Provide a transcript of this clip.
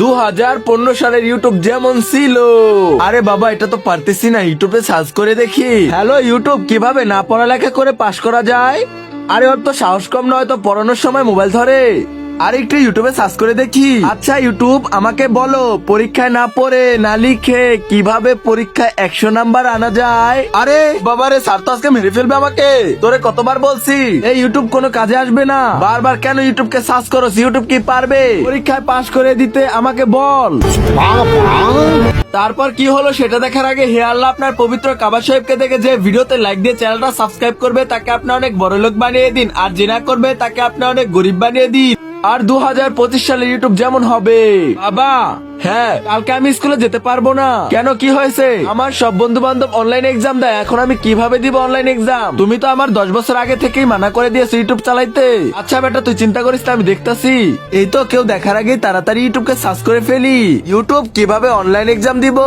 2015 সালের ইউটিউব যেমন ছিল। আরে বাবা, এটা তো পারতেছি না, ইউটিউবে সার্চ করে দেখি। হ্যালো ইউটিউব, কিভাবে না পড়ালেখা করে পাশ করা যায়? আরে ওর তো সাহস কম নয়, তো পড়ানোর সময় মোবাইল ধরে। আর একটু ইউটিউবে সার্চ করে দেখি। আচ্ছা ইউটিউব, আমাকে বলো পরীক্ষায় না পড়ে না লিখে কিভাবে পরীক্ষায় 100 নাম্বার আনা যায়। আরে বাবারে, স্যার তো আজকে মেরে ফেলবে আমাকে। তোরে কতবার বলছি এই ইউটিউব কোনো কাজে আসবে না, বারবার কেন ইউটিউবকে সার্চ করো? ইউটিউব কি পারবে পরীক্ষায় পাশ করে দিতে? আমাকে বল। তারপর কি হলো সেটা দেখার আগে হে আল্লাহ, আপনার পবিত্র কাবা শরীফকে দেখে যে ভিডিওতে লাইক দিয়ে চ্যানেলটা সাবস্ক্রাইব করবে তাকে আপনি অনেক বড় লোক বানিয়ে দিন, আর জিনা করবে তাকে আপনি অনেক গরিব বানিয়ে দিন। আর 2025 সালে ইউটিউব যেমন হবে। বাবা হ্যাঁ, কালকে আমি স্কুলে যেতে পারবো না। কেন, কি হয়েছে? আমার সব বন্ধু বান্ধব অনলাইন এক্সাম দেয়, এখন আমি কিভাবে দিব অনলাইন এক্সাম? তুমি তো আমার 10 বছর আগে থেকেই মানা করে দিয়েছো ইউটিউব চালাইতে। আচ্ছা বেটা, তুই চিন্তা করিস না, আমি দেখতাছি। এই তো কেউ দেখার আগেই তাড়াতাড়ি ইউটিউবকে সার্চ করে ফেলি। ইউটিউব কিভাবে অনলাইন এক্সাম দিব।